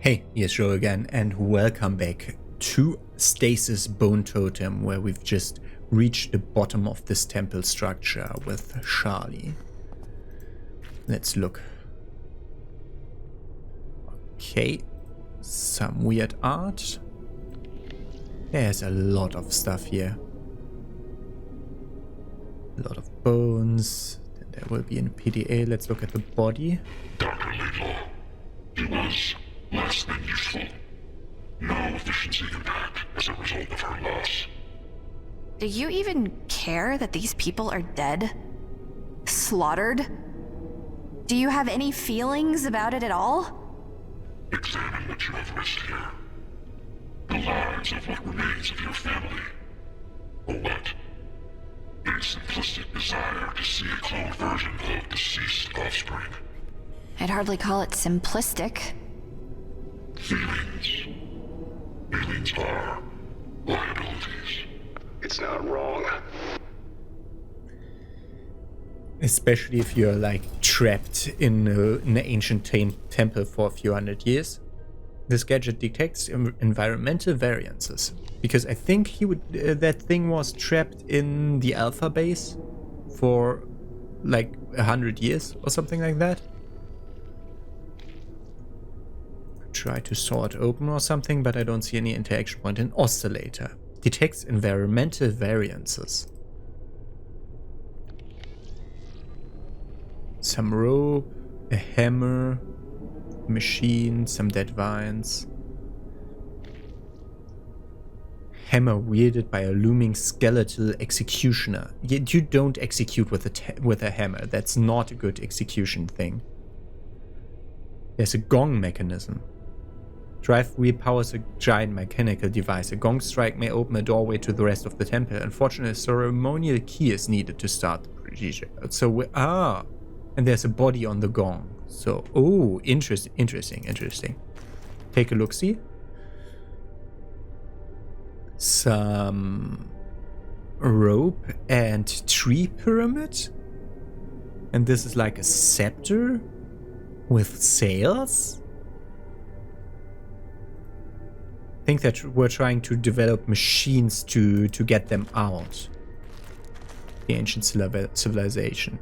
Hey, here's Joe again, and welcome back to Stasis Bone Totem, where we've just reached the bottom of this temple structure with Charlie. Let's look. Okay, some weird art. There's a lot of stuff here. A lot of bones. Then there will be in PDA. Let's look at the body. Dr. Laidlaw, he was less than useful. No efficiency impact as a result of her loss. Do you even care that these people are dead? Slaughtered? Do you have any feelings about it at all? Examine what you have risked here. The lives of what remains of your family. Or what? A simplistic desire to see a cloned version of deceased offspring. I'd hardly call it simplistic. Feelings. Feelings are liabilities. It's not wrong. Especially if you're like trapped in an ancient temple for a few hundred years. This gadget detects environmental variances. Because I think he would that thing was trapped in the alpha base for like 100 years or something like that. Try to saw it open or something, but I don't see any interaction point. An oscillator detects environmental variances. Some rope, a hammer, machine, some dead vines. Hammer wielded by a looming skeletal executioner. You don't execute with a hammer. That's not a good execution thing. There's a gong mechanism. Drive wheel powers a giant mechanical device. A gong strike may open a doorway to the rest of the temple. Unfortunately, a ceremonial key is needed to start the procedure. So and there's a body on the gong. So, interesting. Take a look-see. Some rope and tree pyramid. And this is like a scepter with sails. I think that we're trying to develop machines to get them out. The ancient civilization.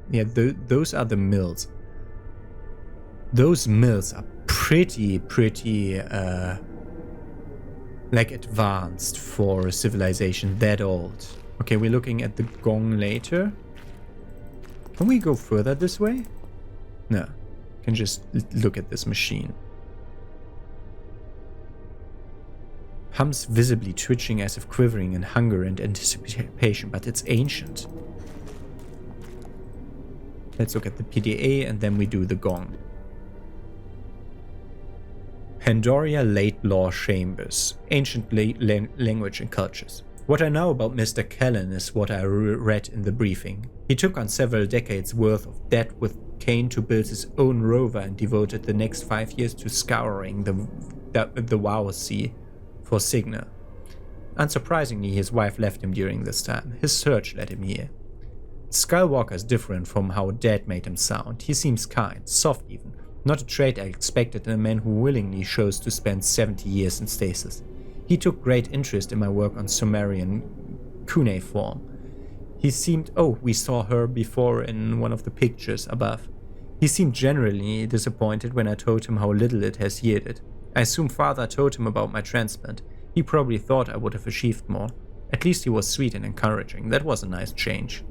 Yeah, those are the mills. Those mills are pretty like advanced for a civilization that old. Okay, we're looking at the gong later. Can we go further this way? No, can just look at this machine. Hums visibly twitching as if quivering in hunger and anticipation, but it's ancient. Let's look at the PDA and then we do the gong. Pandoria Laidlaw Chambers, ancient language and cultures. What I know about Mr. Kellen is what I read in the briefing. He took on several decades worth of debt with Cayne to build his own rover and devoted the next 5 years to scouring the Wow Sea for Signa. Unsurprisingly, his wife left him during this time. His search led him here. Skywalker is different from how Dad made him sound. He seems kind, soft even. Not a trait I expected in a man who willingly chose to spend 70 years in stasis. He took great interest in my work on Sumerian cuneiform. He seemed... we saw her before in one of the pictures above. He seemed generally disappointed when I told him how little it has yielded. I assume Father told him about my transplant. He probably thought I would have achieved more. At least he was sweet and encouraging. That was a nice change.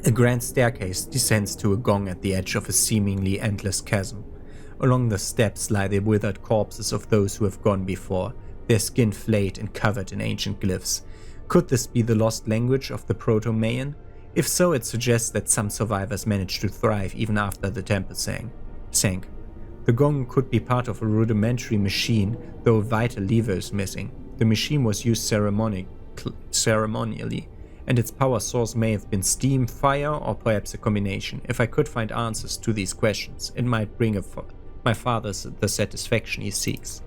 A grand staircase descends to a gong at the edge of a seemingly endless chasm. Along the steps lie the withered corpses of those who have gone before, their skin flayed and covered in ancient glyphs. Could this be the lost language of the Proto-Mayan? If so, it suggests that some survivors managed to thrive even after the temple sank. The gong could be part of a rudimentary machine, though a vital lever is missing. The machine was used ceremonially, and its power source may have been steam, fire, or perhaps a combination. If I could find answers to these questions, it might bring my father the satisfaction he seeks.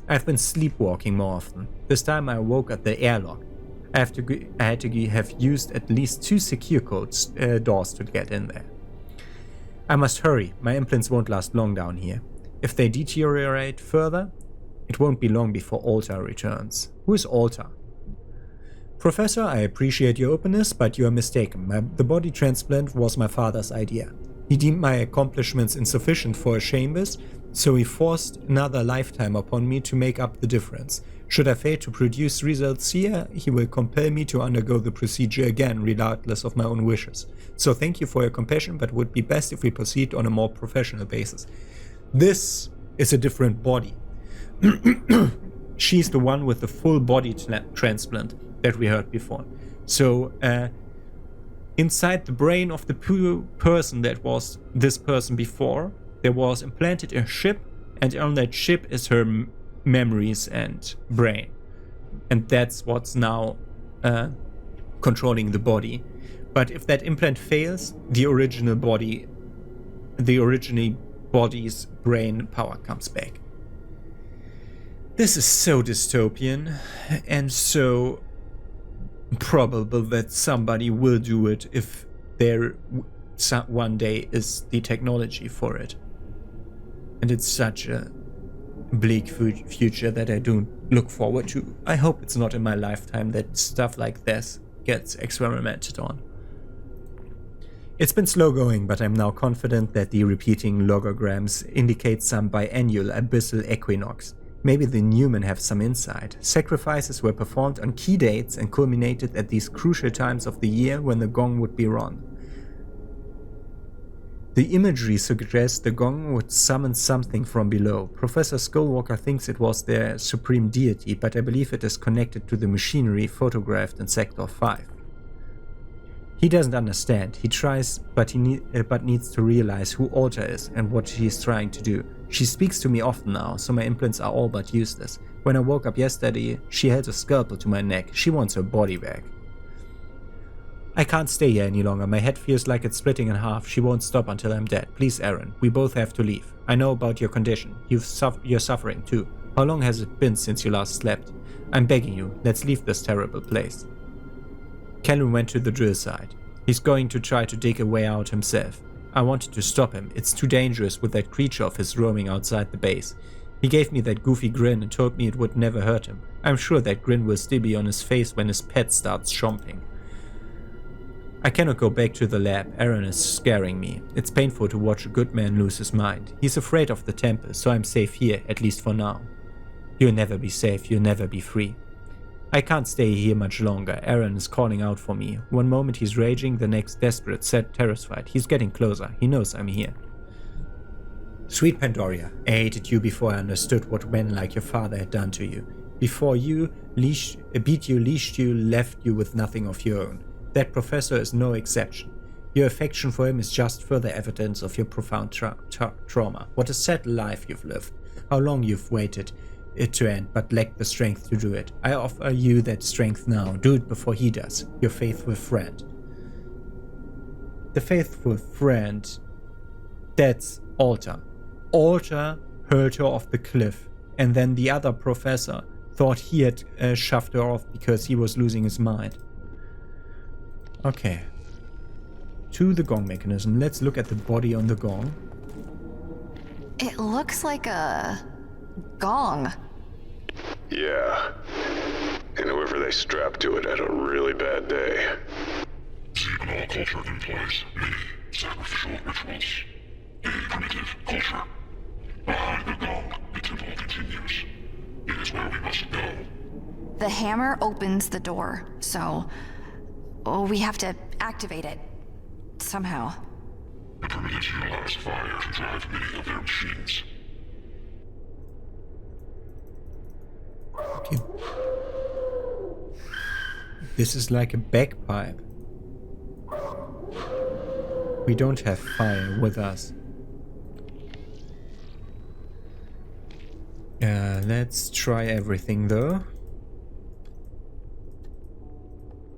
I've been sleepwalking more often. This time I woke at the airlock. I had to have used at least 2 secure doors to get in there. I must hurry. My implants won't last long down here. If they deteriorate further, it won't be long before Alta returns. Who is Alta? Professor, I appreciate your openness, but you are mistaken. The body transplant was my father's idea. He deemed my accomplishments insufficient for a Chambers, so he forced another lifetime upon me to make up the difference. Should I fail to produce results here, he will compel me to undergo the procedure again, regardless of my own wishes. So thank you for your compassion, but it would be best if we proceed on a more professional basis. This is a different body. She's the one with the full body transplant that we heard before. So inside the brain of the person that was this person before, there was implanted a chip, and on that chip is her memories and brain. And that's what's now controlling the body. But if that implant fails, the original body's brain power comes back. This is so dystopian and so probable that somebody will do it if there one day is the technology for it. And it's such a bleak future that I don't look forward to. I hope it's not in my lifetime that stuff like this gets experimented on. It's been slow going, but I'm now confident that the repeating logograms indicate some biennial abyssal equinox. Maybe the Newmen have some insight. Sacrifices were performed on key dates and culminated at these crucial times of the year when the gong would be rung. The imagery suggests the gong would summon something from below. Professor Skullwalker thinks it was their supreme deity, but I believe it is connected to the machinery photographed in Sector 5. He doesn't understand. He tries, but needs to realize who Alta is and what she is trying to do. She speaks to me often now, so my implants are all but useless. When I woke up yesterday, she held a scalpel to my neck. She wants her body back. I can't stay here any longer. My head feels like it's splitting in half. She won't stop until I'm dead. Please, Aaron, we both have to leave. I know about your condition. You're suffering too. How long has it been since you last slept? I'm begging you, let's leave this terrible place. Kellen went to the drill site. He's going to try to dig a way out himself. I wanted to stop him. It's too dangerous with that creature of his roaming outside the base. He gave me that goofy grin and told me it would never hurt him. I'm sure that grin will still be on his face when his pet starts chomping. I cannot go back to the lab. Aaron is scaring me. It's painful to watch a good man lose his mind. He's afraid of the temple, so I'm safe here, at least for now. You'll never be safe. You'll never be free. I can't stay here much longer. Aaron is calling out for me. One moment he's raging, the next desperate, terrified. He's getting closer. He knows I'm here. Sweet Pandoria, I hated you before I understood what men like your father had done to you. Before you beat you, leashed you, left you with nothing of your own. That professor is no exception. Your affection for him is just further evidence of your profound trauma. What a sad life you've lived. How long you've waited it to end, but lacked the strength to do it. I offer you that strength now. Do it before he does. Your faithful friend. The faithful friend. That's Alta. Alta hurled her off the cliff, and then the other professor thought he had shoved her off because he was losing his mind. Okay. To the gong mechanism. Let's look at the body on the gong. It looks like a gong. Yeah. And whoever they strapped to it had a really bad day. Even all culture in place, many sacrificial rituals, a primitive culture. Behind the gong, the temple continues. It is where we must go. The hammer opens the door, so we have to activate it somehow. The primitives utilize fire to drive many of their machines. Okay. This is like a bagpipe. We don't have fire with us. Let's try everything though.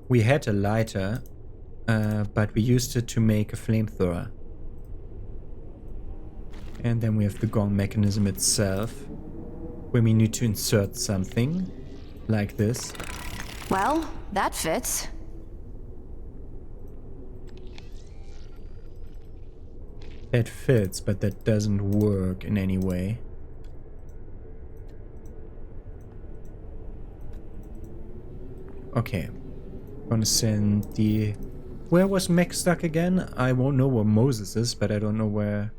We had a lighter, but we used it to make a flamethrower. And then we have the gong mechanism itself, where we need to insert something, like this. Well, that fits. That fits, but that doesn't work in any way. Okay. Gonna send the... Where was Mech stuck again? I won't know where Moses is, but I don't know where...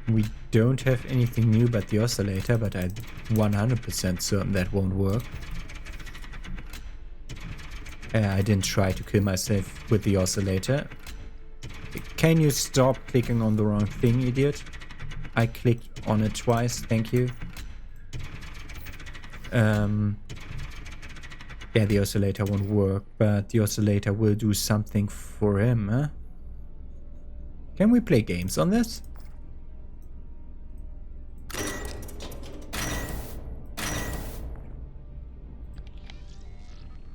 We don't have anything new but the oscillator, but I'm 100% certain that won't work. I didn't try to kill myself with the oscillator. Can you stop clicking on the wrong thing, idiot? I clicked on it twice, thank you. Yeah, the oscillator won't work, but the oscillator will do something for him, huh? Can we play games on this?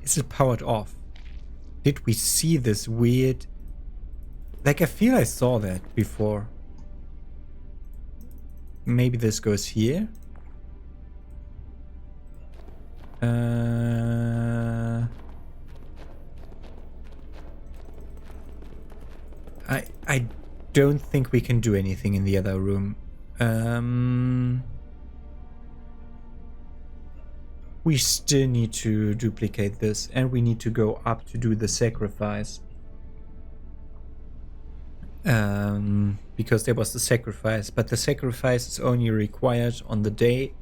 Is it powered off? Did we see this weird... Like, I feel I saw that before. Maybe this goes here. I don't think we can do anything in the other room. We still need to duplicate this, and we need to go up to do the sacrifice. Because there was the sacrifice, but the sacrifice is only required on the day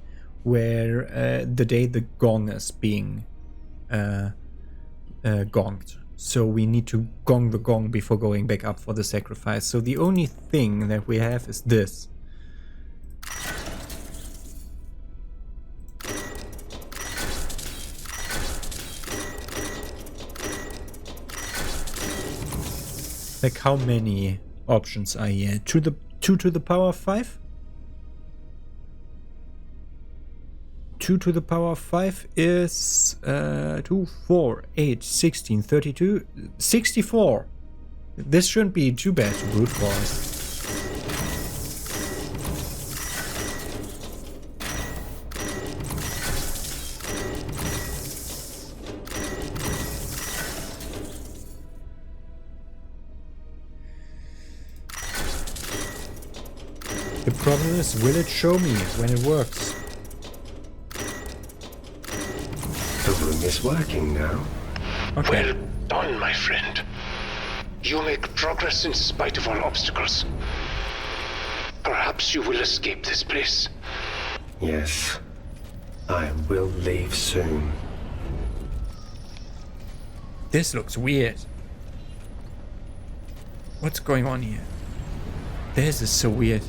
where the day the gong is being gonged. So we need to gong the gong before going back up for the sacrifice. So the only thing that we have is this. Like, how many options are here? 2 to the power of 5? 2 to the power of 5 is 2, 4, 8, 16, 32, 64. This shouldn't be too bad to brute force. The problem is, will it show me when it works? The room is working now. Okay. Well done, my friend. You make progress in spite of all obstacles. Perhaps you will escape this place. Yes. I will leave soon. This looks weird. What's going on here? This is so weird.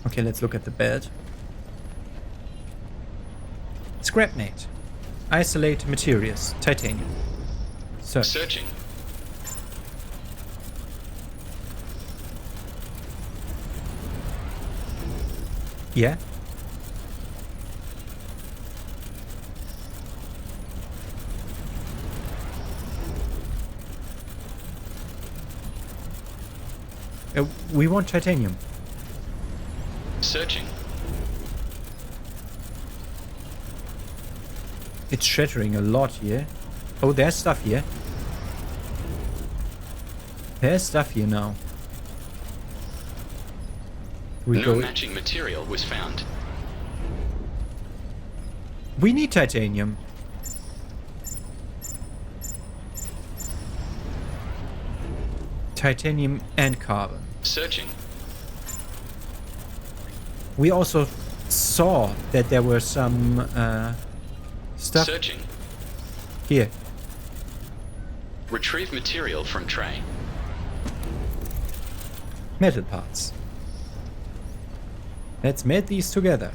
Okay, let's look at the bed. Scrapmate. Isolate materials. Titanium. Searching. Yeah? We want titanium. Searching. It's shattering a lot here. Oh, there's stuff here. There's stuff here now. No matching material was found. We need titanium. Titanium and carbon. Searching. We also saw that there were some stuff Searching. here. Retrieve material from tray. Metal parts. Let's melt these together.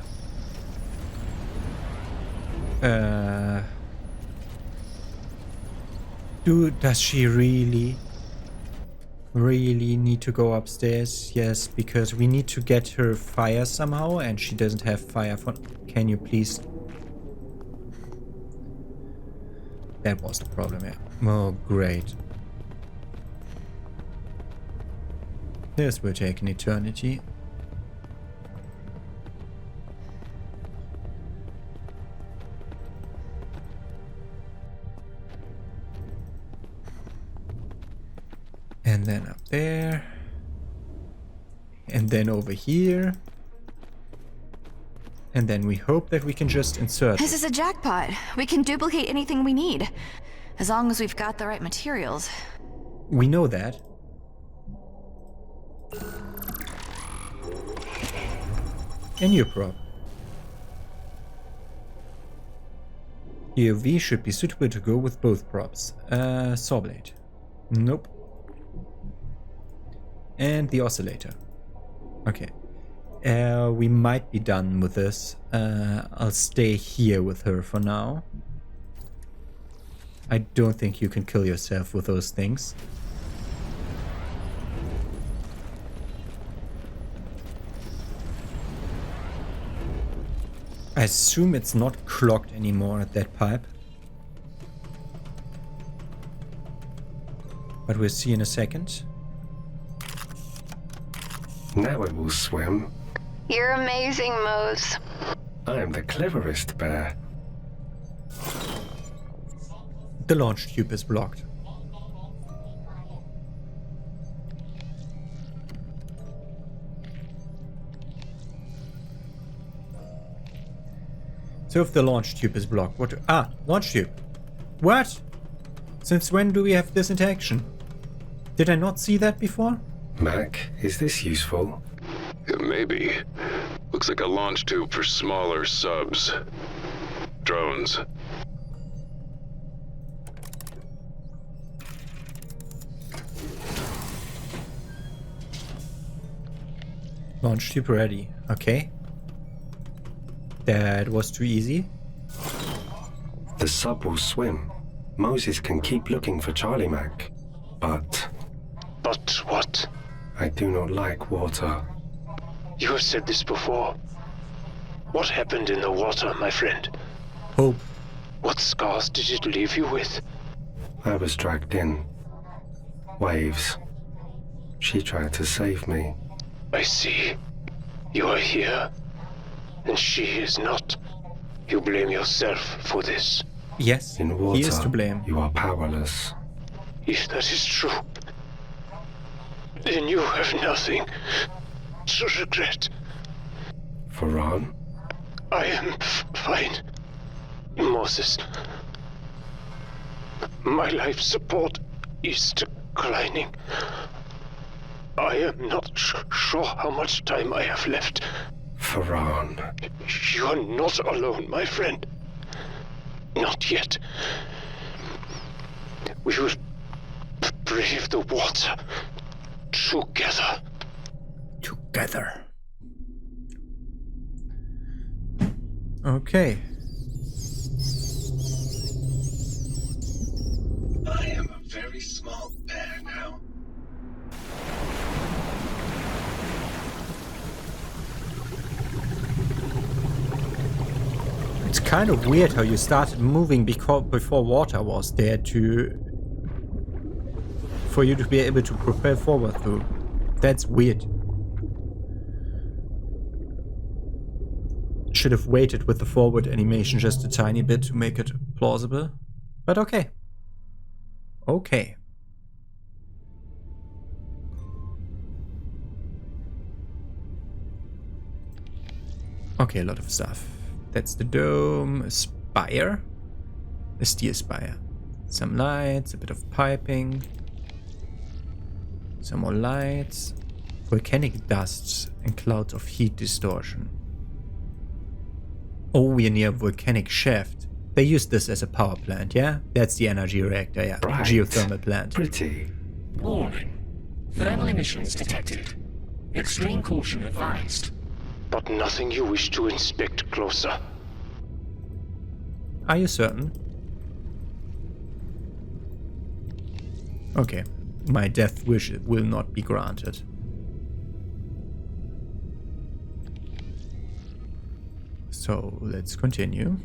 Does she really need to go upstairs? Yes, because we need to get her fire somehow, and she doesn't have fire for... Can you please... That was the problem, yeah. Oh, great. This will take an eternity. And then up there. And then over here. And then we hope that we can just insert. This is a jackpot. We can duplicate anything we need, as long as we've got the right materials. We know that. A new prop. EOV should be suitable to go with both props. Saw blade. Nope. And the oscillator. Okay. We might be done with this. I'll stay here with her for now. I don't think you can kill yourself with those things. I assume it's not clogged anymore at that pipe. But we'll see in a second. Now it will swim. You're amazing, Mose. I am the cleverest bear. The launch tube is blocked. So if the launch tube is blocked, what? Ah, launch tube. What? Since when do we have this interaction? Did I not see that before? Mac, is this useful? Maybe. Looks like a launch tube for smaller subs. Drones. Launch tube ready. Okay. That was too easy. The sub will swim. Moses can keep looking for Charlie Mac. But But what? I do not like water. You have said this before. What happened in the water, my friend? Hope. What scars did it leave you with? I was dragged in. Waves. She tried to save me. I see. You are here, and she is not. You blame yourself for this. Yes, In water, he is to blame. you are powerless. If that is true, then you have nothing to regret. Faran? I am fine, Moses. My life support is declining. I am not sure how much time I have left. Faran. You are not alone, my friend. Not yet. We will brave the water together. Together. Okay. I am a very small bear now. It's kind of weird how you started moving before water was there for you to be able to propel forward through. That's weird. Should have waited with the forward animation just a tiny bit to make it plausible. But okay. Okay. Okay, a lot of stuff. That's the dome, a spire, a steel spire. Some lights, a bit of piping. Some more lights. Volcanic dusts and clouds of heat distortion. Oh, we're near a volcanic shaft. They use this as a power plant, yeah? That's the energy reactor, yeah. Right. Geothermal plant. Pretty. Warning. Thermal emissions detected. Extreme caution advised. But nothing you wish to inspect closer. Are you certain? Okay. My death wish will not be granted. So, let's continue.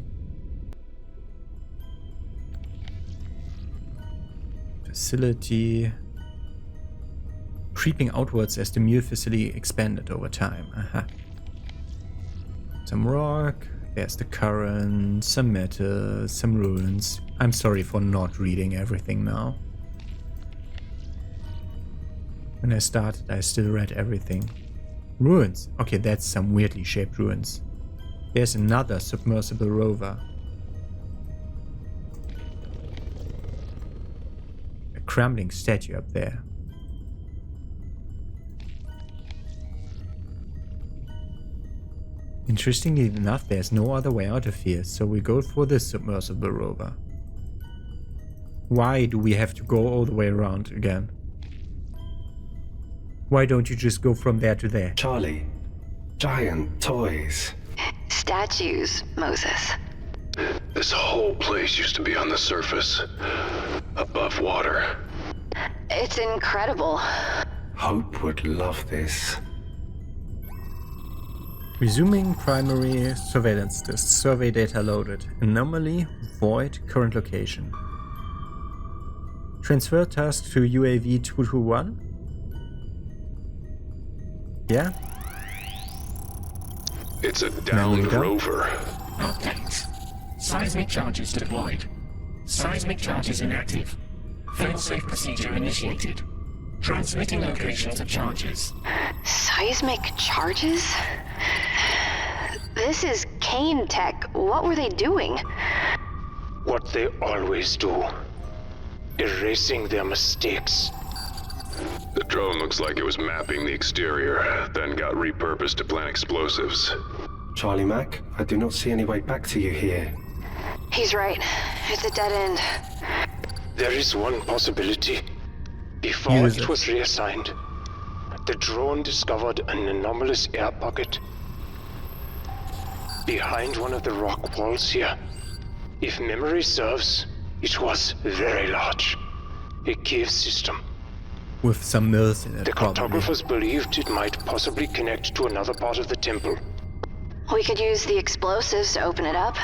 Facility. Creeping outwards as the mule facility expanded over time. Aha. Some rock. There's the current. Some metal. Some ruins. I'm sorry for not reading everything now. When I started, I still read everything. Ruins. Okay, that's some weirdly shaped ruins. There's another submersible rover. A crumbling statue up there. Interestingly enough, there's no other way out of here, so we go for this submersible rover. Why do we have to go all the way around again? Why don't you just go from there to there? Charlie, giant toys. Statues, Moses. This whole place used to be on the surface, above water. It's incredible. Hope would love this. Resuming primary surveillance test. Survey data loaded. Anomaly, void, current location. Transfer task to UAV 221. Yeah? It's a downed rover. Update. Seismic charges deployed. Seismic charges inactive. Failsafe procedure initiated. Transmitting locations of charges. Seismic charges? This is Cayne Tech. What were they doing? What they always do. Erasing their mistakes. The drone looks like it was mapping the exterior, then got repurposed to plant explosives. Charlie Mac, I do not see any way back to you here. He's right. It's a dead end. There is one possibility. Before it was reassigned, the drone discovered an anomalous air pocket behind one of the rock walls here. If memory serves, it was very large. A cave system. With some mills in it, The probably. cartographers believed it might possibly connect to another part of the temple. We could use the explosives to open it up.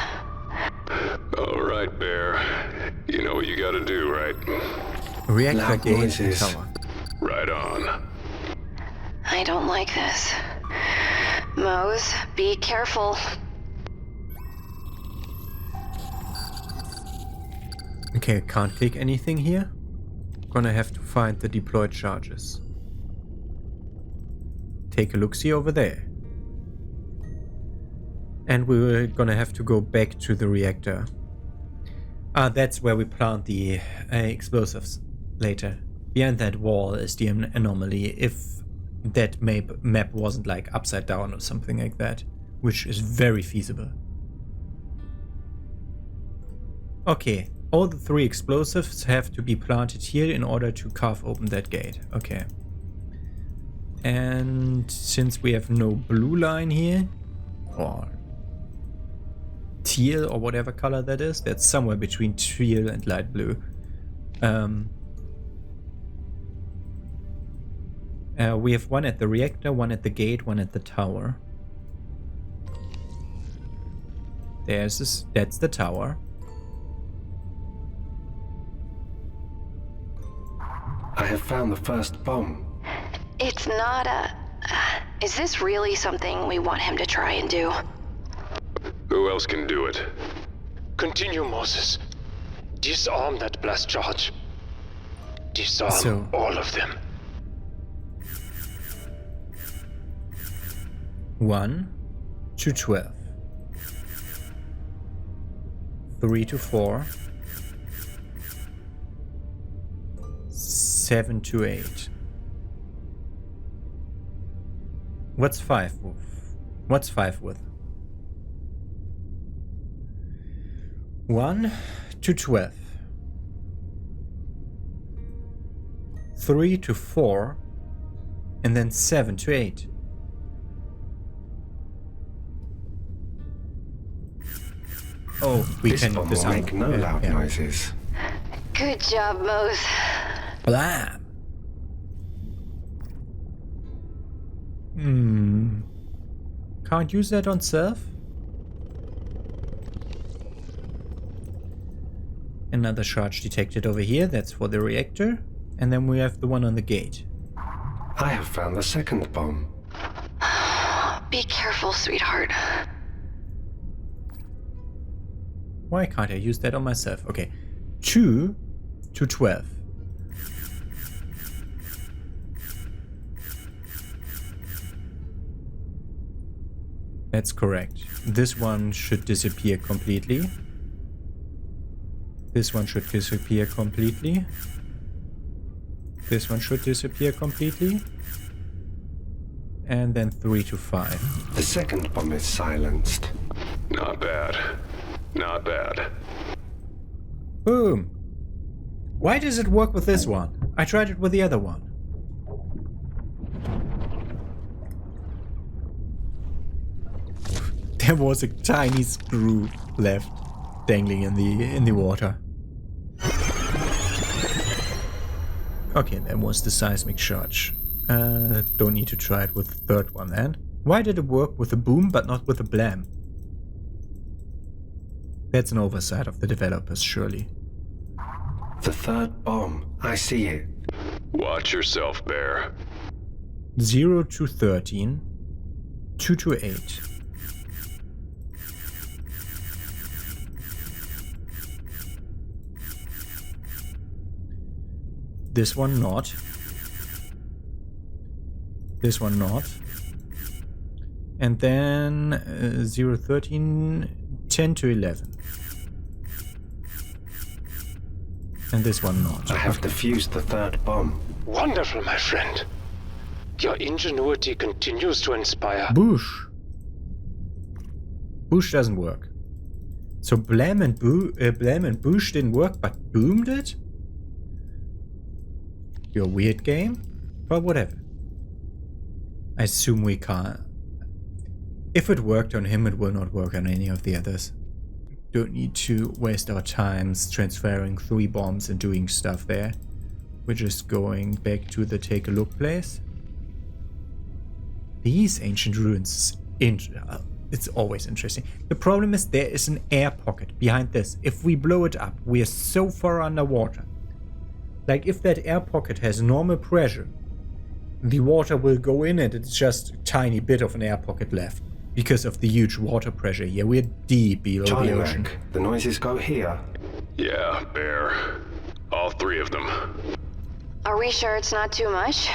All right, Bear. You know what you gotta do, right? Reactor Loud gate and noises. tower. Right on. I don't like this. Mose, be careful. Okay, can't click anything here. Gonna have to find the deployed charges. Take a look-see over there. And we're gonna have to go back to the reactor. That's where we plant the explosives later. Behind that wall is the anomaly, if that map wasn't like upside down or something like that, which is very feasible. Okay, all the 3 explosives have to be planted here in order to carve open that gate. Okay. And since we have no blue line here, or teal or whatever color that is, that's somewhere between teal and light blue. We have one at the reactor, one at the gate, one at the tower. That's the tower. I have found the first bomb. It's not a... Is this really something we want him to try and do? Who else can do it? Continue, Moses. Disarm that blast charge. Disarm all of them. 1 to 12. 3 to 4. 7 to 8. What's 5 with? What's 5 with? 1 to 12. 3 to 4. And then 7 to 8. Oh, we This can bomb will disarm. make no loud noises. Good job, Mose. BLAM. Can't use that on self? Another charge detected over here, that's for the reactor. And then we have the one on the gate. I have found the second bomb. Be careful, sweetheart. Why can't I use that on myself? Okay. 2 to 12. That's correct. This one should disappear completely. This one should disappear completely. This one should disappear completely. And then 3 to 5. The second bomb is silenced. Not bad. Not bad. Boom. Why does it work with this one? I tried it with the other one. There was a tiny screw left dangling in the water. Okay, that was the seismic charge. Don't need to try it with the third one then. Why did it work with the boom but not with the BLAM? That's an oversight of the developers, surely. The third bomb. I see it. Watch yourself, Bear. 0 to 13. 2 to 8. This one not. This one not. And then 0, 13, 10 to 11. And this one not. I have defused the third bomb. Wonderful, my friend. Your ingenuity continues to inspire. BOOOSH. BOOOSH doesn't work. So BLAM and BOOOSH didn't work, but Boom did? You're a weird game, but whatever. I assume we can't. If it worked on him, it will not work on any of the others. Don't need to waste our times transferring 3 bombs and doing stuff there. We're just going back to the take a look place. These ancient ruins, it's always interesting. The problem is there is an air pocket behind this. If we blow it up, we are so far underwater. Like if that air pocket has normal pressure, the water will go in and it's just a tiny bit of an air pocket left. Because of the huge water pressure here, we're deep below Charlie the ocean. Mac, the noises go here. Yeah, Bear. All 3 of them. Are we sure it's not too much?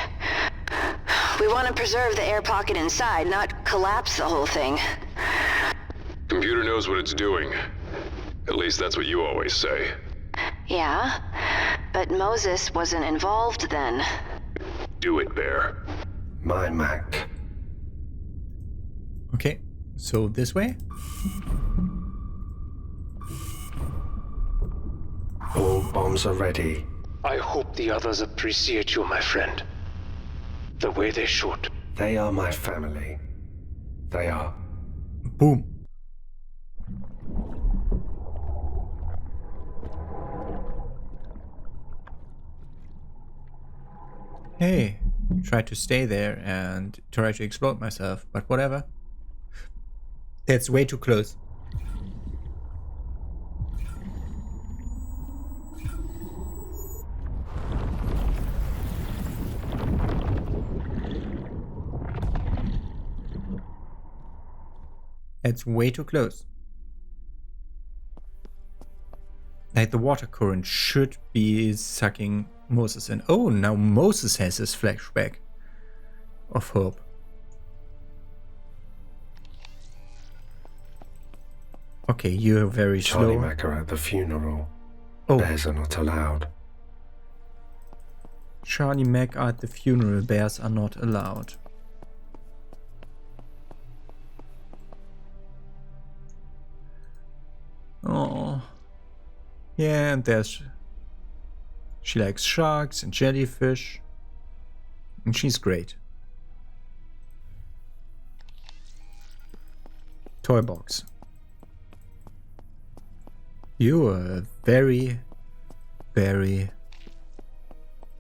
We want to preserve the air pocket inside, not collapse the whole thing. Computer knows what it's doing. At least that's what you always say. Yeah, but Moses wasn't involved then. Do it, Bear. My Mac. Okay, so this way? All bombs are ready. I hope the others appreciate you, my friend. The way they should. They are my family. They are. Boom. Hey, tried to stay there and try to explode myself, but whatever. That's way too close. It's way too close. Like the water current should be sucking Moses in. Oh, now Moses has his flashback of hope. Okay, you're very Charlie slow. Mac are at the funeral. Oh, Bears are not allowed. Charlie Mac are at the funeral. Bears are not allowed. Oh. Yeah, and there's... She likes sharks and jellyfish. And she's great. Toy box. You are a very, very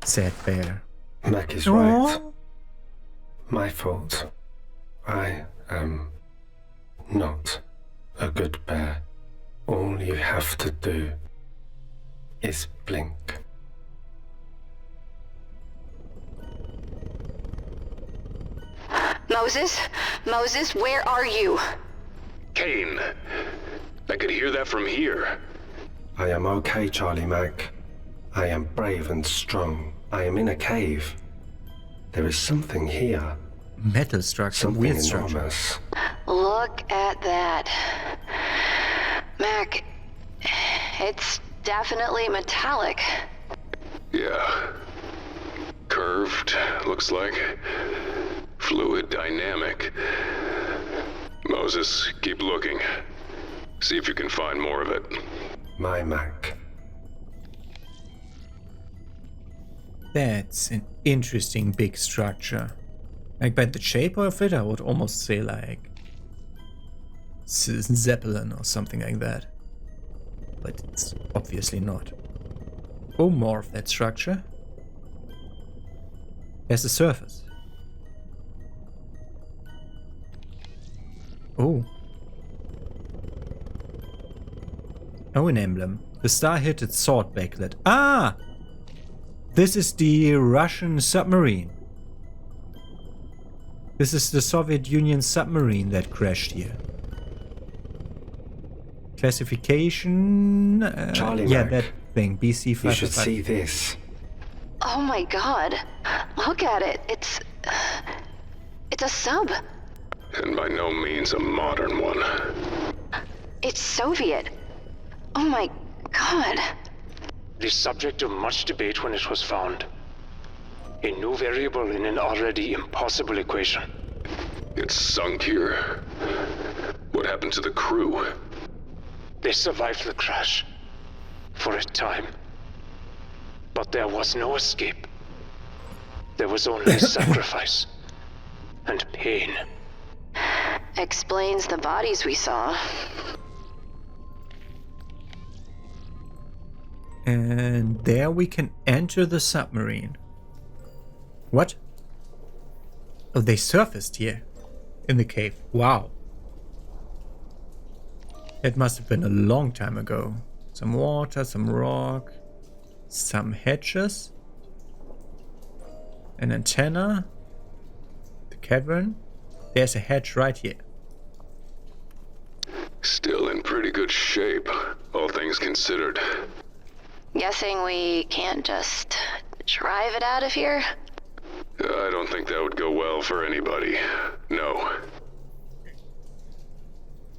sad bear. Mac is right. My fault. I am not a good bear. All you have to do is blink. Moses, where are you? Cayne, I could hear that from here. I am okay, Charlie Mac. I am brave and strong. I am in a cave. There is something here. Metal structure, Something weird structure. enormous. Look at that. Mac, it's definitely metallic. Yeah. Curved, looks like. Fluid dynamic. Moses, keep looking. See if you can find more of it. My Mac. That's an interesting big structure. Like by the shape of it, I would almost say like Zeppelin or something like that. But it's obviously not. Oh, more of that structure. There's the surface. Oh. Oh, an emblem. The star hit its sword backlit. Ah! This is the Russian submarine. This is the Soviet Union submarine that crashed here. Classification... Charlie yeah, Mac, that thing. BC 555. You should see this. Oh my god. Look at it. It's a sub. And by no means a modern one. It's Soviet. Oh my god. The subject of much debate when it was found. A new variable in an already impossible equation. It's sunk here. What happened to the crew? They survived the crash. For a time. But there was no escape. There was only sacrifice. And pain. Explains the bodies we saw. And there we can enter the submarine. What? Oh, they surfaced here. In the cave. Wow. It must have been a long time ago. Some water, some rock, some hatches, an antenna, the cavern. There's a hatch right here. Still in pretty good shape, all things considered. Guessing we can't just drive it out of here? I don't think that would go well for anybody. No.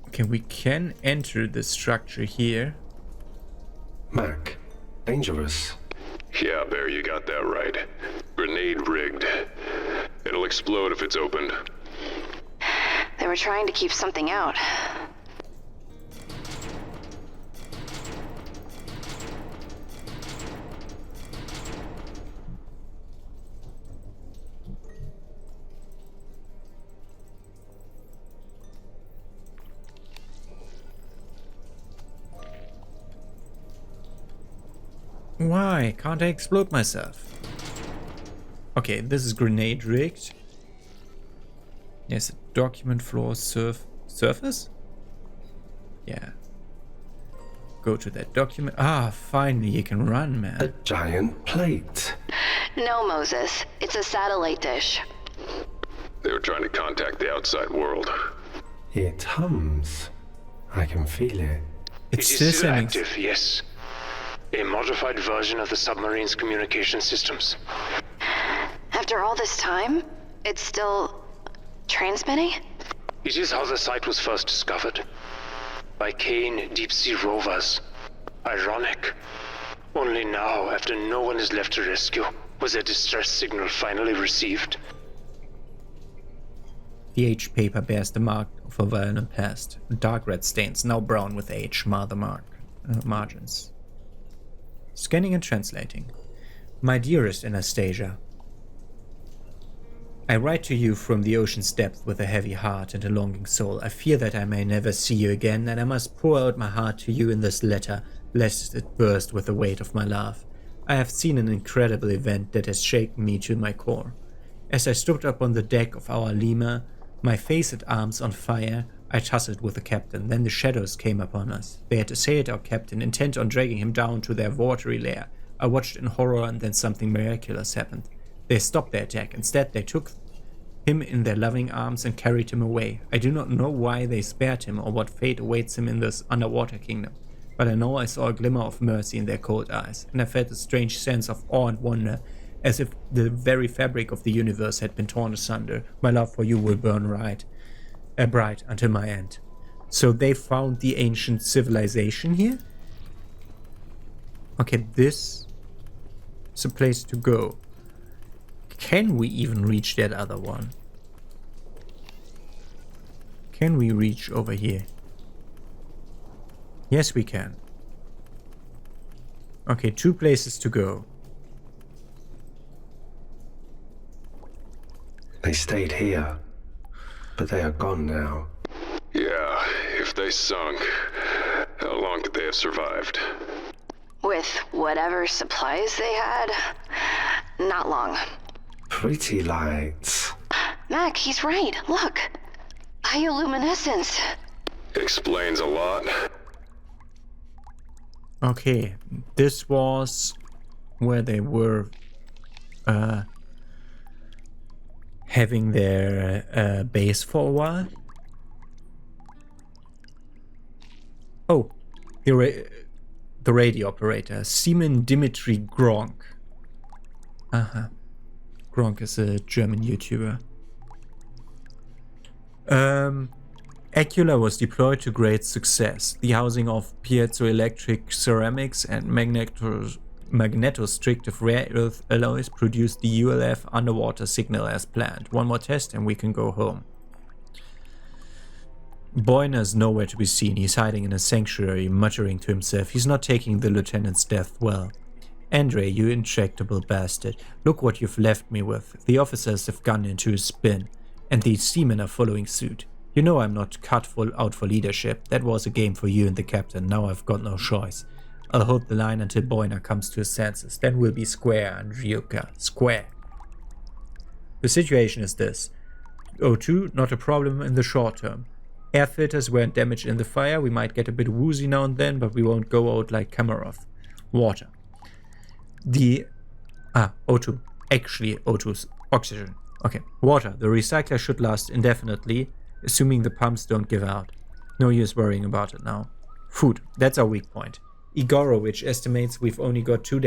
Okay, we can enter the structure here. Mac, dangerous. Yeah, Bear, you got that right. Grenade rigged. It'll explode if it's opened. They were trying to keep something out. Why can't I explode myself? Okay, this is grenade rigged. Yes, a document floor surface? Yeah. Go to that document. Ah, finally you can run, A man. giant plate. No, Moses. It's a satellite dish. They were trying to contact the outside world. It hums. I can feel it. It's It still is still sending. active, yes. A modified version of the submarine's communication systems. After all this time, it's still transmitting? It is how the site was first discovered. By Cayne deep-sea rovers. Ironic. Only now, after no one is left to rescue, was a distress signal finally received. The aged paper bears the mark of a violent past. Dark red stains, now brown with age, mar the margins. Scanning and translating. My dearest Anastasia, I write to you from the ocean's depth with a heavy heart and a longing soul. I fear that I may never see you again, and I must pour out my heart to you in this letter, lest it burst with the weight of my love. I have seen an incredible event that has shaken me to my core. As I stood up on the deck of our Lima, my face and arms on fire, I tussled with the captain. Then the shadows came upon us. They had assailed our captain, intent on dragging him down to their watery lair. I watched in horror, and then something miraculous happened. They stopped their attack. Instead, they took him in their loving arms and carried him away. I do not know why they spared him or what fate awaits him in this underwater kingdom, but I know I saw a glimmer of mercy in their cold eyes, and I felt a strange sense of awe and wonder, as if the very fabric of the universe had been torn asunder. My love for you will burn right bright until my end. So they found the ancient civilization here? Okay, this is a place to go. Can we even reach that other one? Can we reach over here? Yes, we can. Okay, 2 places to go. They stayed here, but they are gone now. Yeah, if they sunk, how long could they have survived? With whatever supplies they had, not long. Pretty lights. Mac, he's right. Look. Bioluminescence. Explains a lot. Okay, this was where they were having their base for a while. Oh, the radio operator, Seaman Dimitri Gronk. Gronk is a German YouTuber. Acula was deployed to great success. The housing of piezoelectric ceramics and magnetostrictive rare earth alloys produced the ULF underwater signal as planned. One more test and we can go home. Boyner's nowhere to be seen. He's hiding in a sanctuary, muttering to himself. He's not taking the lieutenant's death well. Andre, you intractable bastard. Look what you've left me with. The officers have gone into a spin, and these seamen are following suit. You know I'm not cut out for leadership. That was a game for you and the captain. Now I've got no choice. I'll hold the line until Boyner comes to his senses. Then we'll be square, Andriuka. Square. The situation is this. O2, not a problem in the short term. Air filters weren't damaged in the fire. We might get a bit woozy now and then, but we won't go out like Kamarov. Water. O2. Actually, O2's oxygen. Okay. Water. The recycler should last indefinitely, assuming the pumps don't give out. No use worrying about it now. Food. That's our weak point. Igorovich estimates we've only got 2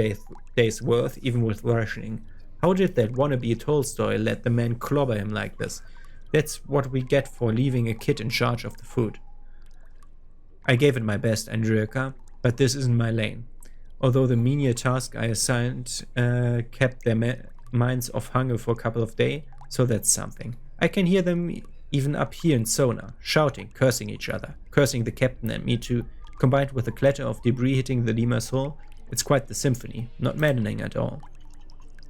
days worth, even with rationing. How did that wannabe Tolstoy let the man clobber him like this? That's what we get for leaving a kid in charge of the food. I gave it my best, Andriuka, but this isn't my lane. Although the menial task I assigned kept their minds off hunger for a couple of days, so that's something. I can hear them even up here in Sona, shouting, cursing each other, cursing the captain and me too. Combined with the clatter of debris hitting the lemur's hull, it's quite the symphony, not maddening at all.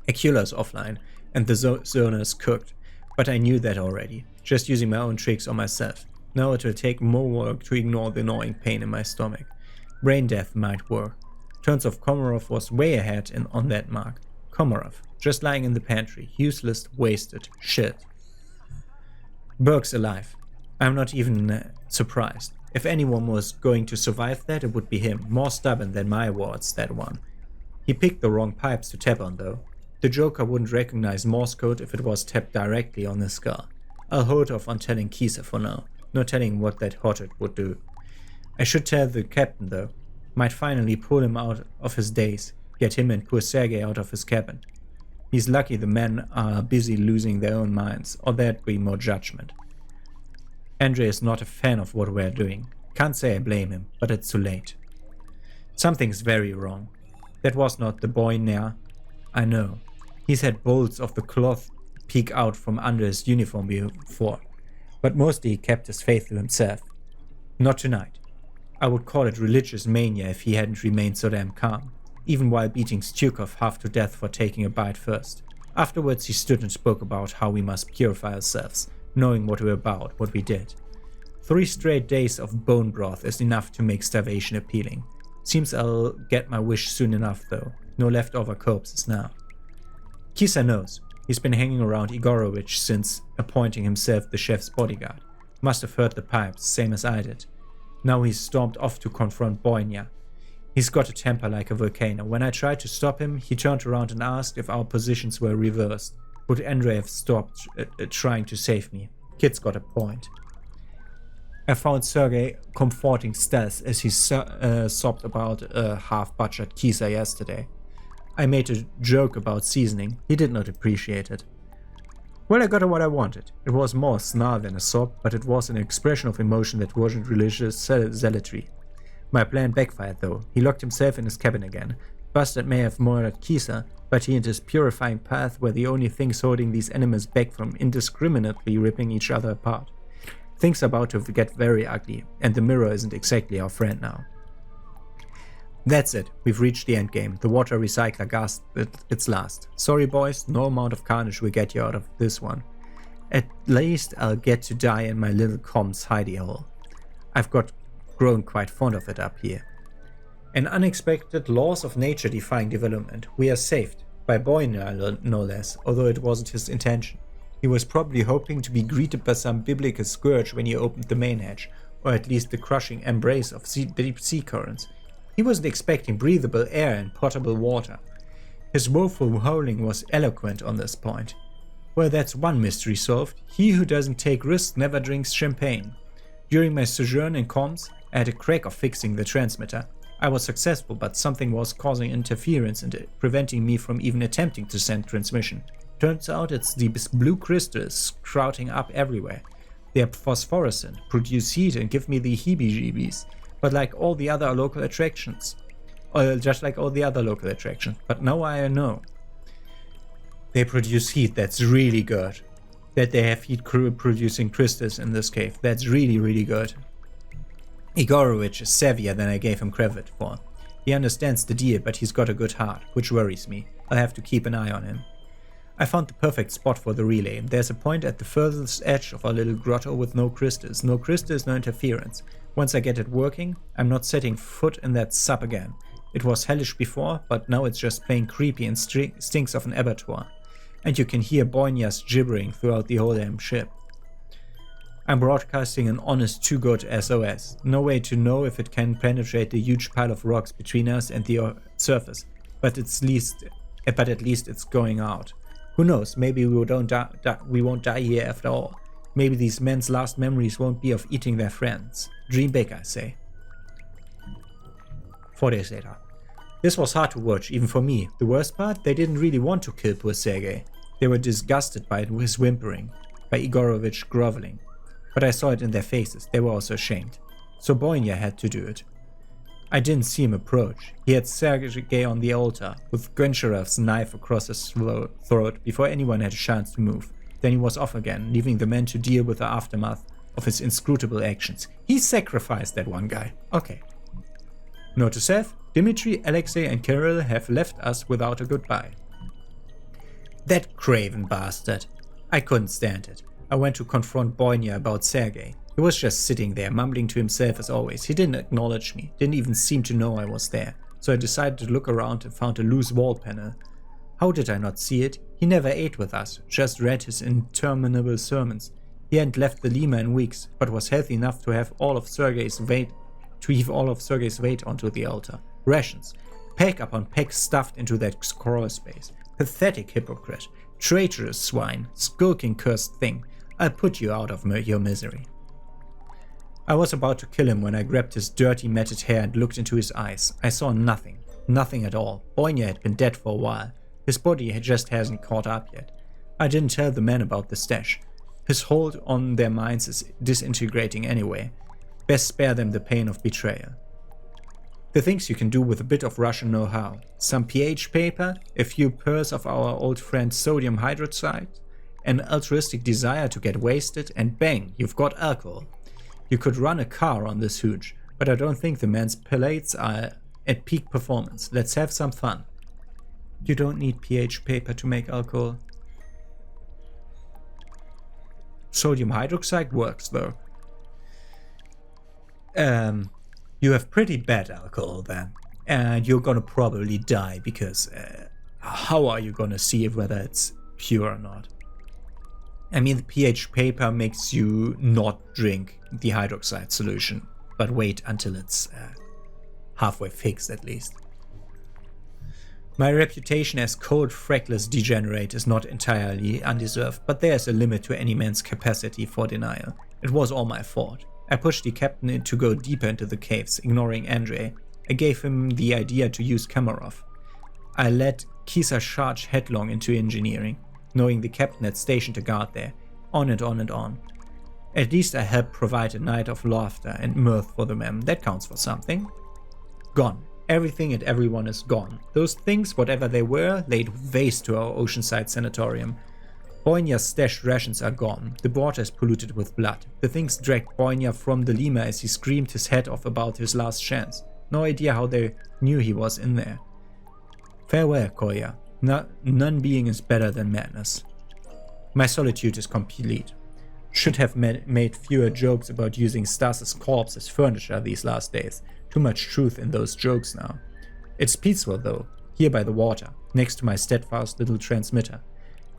Acula's offline, and the Zona's cooked, but I knew that already, just using my own tricks on myself. Now it will take more work to ignore the gnawing pain in my stomach. Brain death might work. Turns off Komarov was way ahead on that mark. Komarov, just lying in the pantry, useless, wasted, shit. Burke's alive. I'm not even surprised. If anyone was going to survive that, it would be him, more stubborn than my wards, that one. He picked the wrong pipes to tap on though. The Joker wouldn't recognize Morse code if it was tapped directly on his skull. I'll hold off on telling Kisa for now, no telling what that hothead would do. I should tell the captain though. Might finally pull him out of his daze, get him and poor Sergei out of his cabin. He's lucky the men are busy losing their own minds, or there'd be more judgment. Andre is not a fan of what we're doing. Can't say I blame him, but it's too late. Something's very wrong. That was not the boy Nair. I know. He's had bolts of the cloth peek out from under his uniform before, but mostly he kept his faith to himself. Not tonight. I would call it religious mania if he hadn't remained so damn calm, even while beating Stukov half to death for taking a bite first. Afterwards he stood and spoke about how we must purify ourselves, knowing what we're about, what we did. 3 straight days of bone broth is enough to make starvation appealing. Seems I'll get my wish soon enough though. No leftover corpses now. Kisa knows. He's been hanging around Igorovich since appointing himself the chef's bodyguard. Must have heard the pipes, same as I did. Now he's stormed off to confront Boynia. He's got a temper like a volcano. When I tried to stop him, he turned around and asked if our positions were reversed. Would Andre have stopped trying to save me? Kid's got a point. I found Sergei comforting stealth as he sobbed about a half-butchered Kisa yesterday. I made a joke about seasoning. He did not appreciate it. Well, I got what I wanted. It was more a snarl than a sob, but it was an expression of emotion that wasn't religious zealotry. My plan backfired though. He locked himself in his cabin again. Bastard may have murdered Kisa, but he and his purifying path were the only things holding these animals back from indiscriminately ripping each other apart. Things are about to get very ugly, and the mirror isn't exactly our friend now. That's it, we've reached the endgame. The water recycler gasped its last. Sorry boys, no amount of carnage will get you out of this one. At least I'll get to die in my little comms hidey hole. I've grown quite fond of it up here. An unexpected, laws of nature defying development. We are saved. By Boyner, no less, although it wasn't his intention. He was probably hoping to be greeted by some biblical scourge when he opened the main hatch, or at least the crushing embrace of deep sea currents. He wasn't expecting breathable air and potable water. His woeful howling was eloquent on this point. Well, that's one mystery solved. He who doesn't take risks never drinks champagne. During my sojourn in comms, I had a crack of fixing the transmitter. I was successful, but something was causing interference and preventing me from even attempting to send transmission. Turns out it's these blue crystals sprouting up everywhere. They are phosphorescent, produce heat and give me the heebie-jeebies, but like all the other local attractions. Just like all the other local attractions, but now I know. They produce heat, that's really good. That they have heat producing crystals in this cave, that's really, really good. Igorovich is savvier than I gave him credit for. He understands the deal, but he's got a good heart, which worries me. I'll have to keep an eye on him. I found the perfect spot for the relay. There's a point at the furthest edge of our little grotto with no crystals, no interference. Once I get it working, I'm not setting foot in that sub again. It was hellish before, but now it's just plain creepy and stinks of an abattoir. And you can hear Boynias gibbering throughout the whole damn ship. I'm broadcasting an honest to good SOS. No way to know if it can penetrate the huge pile of rocks between us and the surface, but at least it's going out. Who knows, maybe we won't die here after all. Maybe these men's last memories won't be of eating their friends. Dream big, I say. 4 days later. This was hard to watch, even for me. The worst part, they didn't really want to kill poor Sergei. They were disgusted by his whimpering, by Igorovich groveling. But I saw it in their faces, they were also ashamed. So Boynia had to do it. I didn't see him approach. He had Sergei on the altar, with Gonsharev's knife across his throat before anyone had a chance to move. Then he was off again, leaving the men to deal with the aftermath of his inscrutable actions. He sacrificed that one guy. Okay. Note to self, Dmitri, Alexei and Kirill have left us without a goodbye. That craven bastard. I couldn't stand it. I went to confront Boynia about Sergei. He was just sitting there, mumbling to himself as always. He didn't acknowledge me, didn't even seem to know I was there. So I decided to look around and found a loose wall panel. How did I not see it? He never ate with us, just read his interminable sermons. He hadn't left the Lima in weeks, but was healthy enough to have all of Sergei's weight onto the altar. Rations, pack upon pack stuffed into that crawl space. Pathetic hypocrite, traitorous swine, skulking cursed thing. I'll put you out of your misery. I was about to kill him when I grabbed his dirty matted hair and looked into his eyes. I saw nothing. Nothing at all. Boynia had been dead for a while. His body just hasn't caught up yet. I didn't tell the men about the stash. His hold on their minds is disintegrating anyway. Best spare them the pain of betrayal. The things you can do with a bit of Russian know-how. Some pH paper, a few pearls of our old friend sodium hydroxide, an altruistic desire to get wasted, and bang, you've got alcohol. You could run a car on this hooch, but I don't think the man's palates are at peak performance. Let's have some fun. You don't need pH paper to make alcohol. Sodium hydroxide works though. You have pretty bad alcohol then, and you're gonna probably die because how are you gonna see whether it's pure or not? I mean, the pH paper makes you not drink the hydroxide solution, but wait until it's halfway fixed at least. My reputation as cold, freckless degenerate is not entirely undeserved, but there's a limit to any man's capacity for denial. It was all my fault. I pushed the captain to go deeper into the caves, ignoring Andrei. I gave him the idea to use Kamarov. I let Kisa charge headlong into engineering. knowing the captain had stationed a guard there. On and on and on. At least I helped provide a night of laughter and mirth for the men. That counts for something. Gone. Everything and everyone is gone. Those things, whatever they were, laid waste to our oceanside sanatorium. Boynia's stashed rations are gone. The water is polluted with blood. The things dragged Boynia from the lemur as he screamed his head off about his last chance. No idea how they knew he was in there. Farewell, Koya. None being is better than madness. My solitude is complete. Should have made fewer jokes about using Stasis' corpse as furniture these last days. Too much truth in those jokes now. It's peaceful though, here by the water, next to my steadfast little transmitter.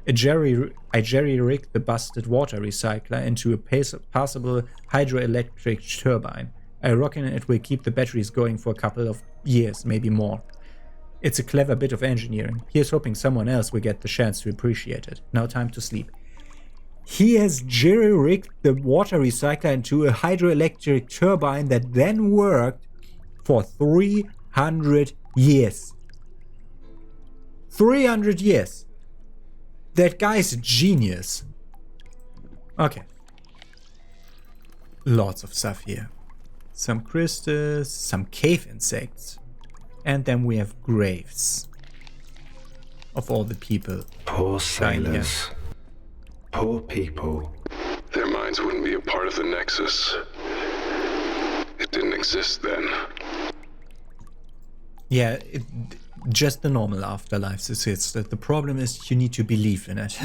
I jerry-rigged the busted water recycler into a passable hydroelectric turbine. I reckon it will keep the batteries going for a couple of years, maybe more. It's a clever bit of engineering. Here's hoping someone else will get the chance to appreciate it. Now time to sleep. He has jerry-rigged the water recycler into a hydroelectric turbine that then worked for 300 years. 300 years. That guy's a genius. Okay. Lots of stuff here. Some crystals, some cave insects. And then we have graves of all the people. Poor sailors. Poor people. Their minds wouldn't be a part of the Nexus. It didn't exist then. Yeah, just the normal afterlives exists. The problem is you need to believe in it.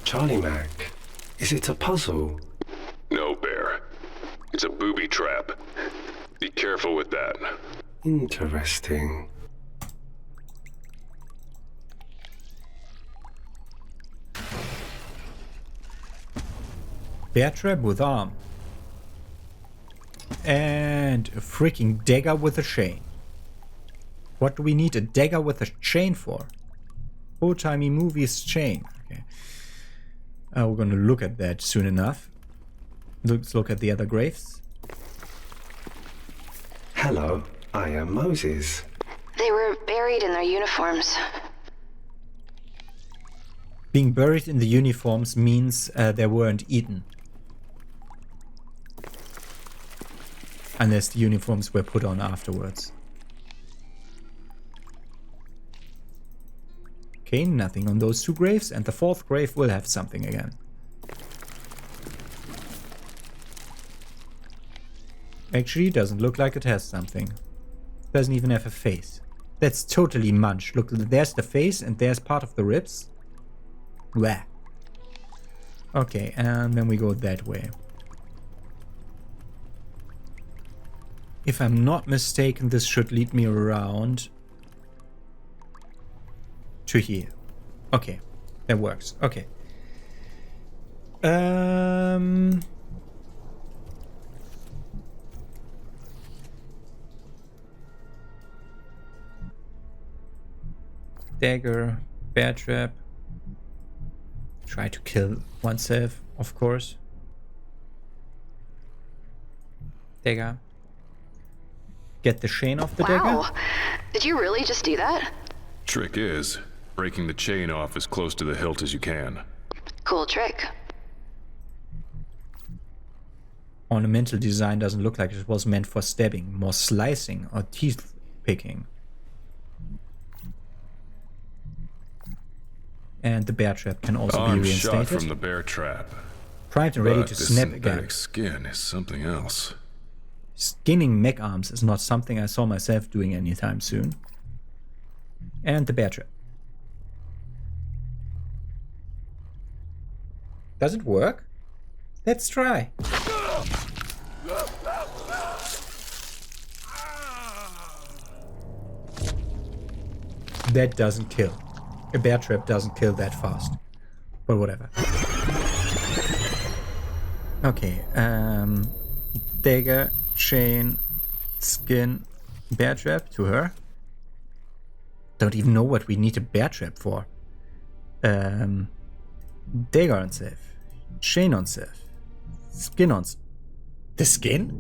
Charlie Mac, is it a puzzle? No, Bear. It's a booby trap. Be careful with that. Interesting. Bear trap with arm. And a freaking dagger with a chain. What do we need a dagger with a chain for? Old-timey movies chain. Okay. We're gonna look at that soon enough. Let's look at the other graves. Hello, I am Moses. They were buried in their uniforms. Being buried in the uniforms means they weren't eaten. Unless the uniforms were put on afterwards. Okay, nothing on those two graves, and the fourth grave will have something again. Actually, doesn't look like it has something. Doesn't even have a face. That's totally munch. Look, there's the face and there's part of the ribs. Bleh. Okay, and then we go that way. If I'm not mistaken, this should lead me around to here. Okay, that works. Okay. Dagger, bear trap. Try to kill oneself, of course. Dagger. Get the chain off the dagger. Wow. Did you really just do that? Trick is, breaking the chain off as close to the hilt as you can. Cool trick. Ornamental design doesn't look like it was meant for stabbing, more slicing or teeth picking. And the bear trap can also be reinstated. Shot from the bear trap. Primed and ready to snap again. Synthetic skin is something else. Skinning mech arms is not something I saw myself doing anytime soon. And the bear trap. Does it work? Let's try. That doesn't kill. A bear trap doesn't kill that fast. But whatever. Okay, dagger, chain, skin, bear trap to her. Don't even know what we need a bear trap for. Dagger on self. Chain on self. Skin on the skin?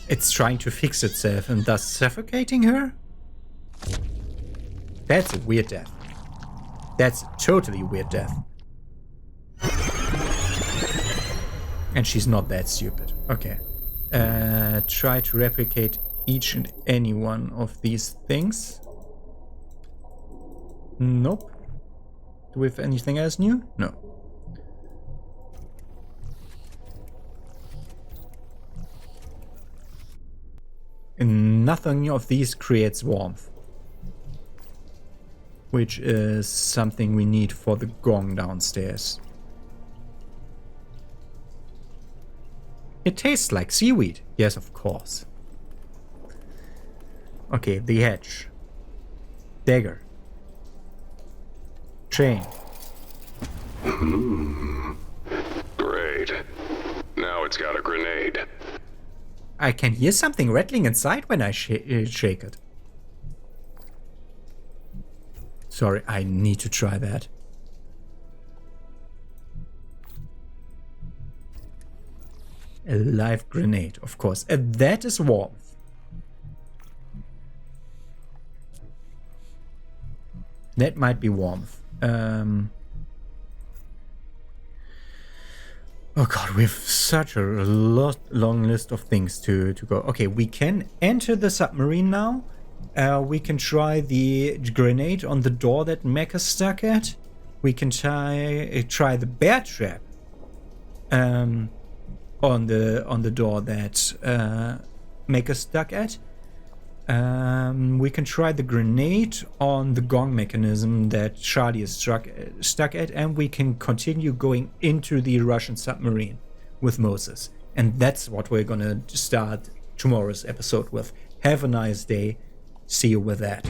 It's trying to fix itself and thus suffocating her? That's a weird death. That's a totally weird death. And she's not that stupid. Okay. Try to replicate each and any one of these things. Nope. Do we have anything else new? No. And nothing of these creates warmth, which is something we need for the gong downstairs. It tastes like seaweed. Yes, of course. Okay, the hedge. Dagger. Chain. Great. Now it's got a grenade. I can hear something rattling inside when I shake it. Sorry, I need to try that. A live grenade, of course. And that is warmth. That might be warmth. Oh god, we have such a long list of things to go. Okay, we can enter the submarine now. We can try the grenade on the door that Mech is stuck at. We can try the bear trap on the door that Mech is stuck at. We can try the grenade on the gong mechanism that Charlie is stuck at, and we can continue going into the Russian submarine with Moses. And that's what we're gonna start tomorrow's episode with. Have a nice day. See you with that.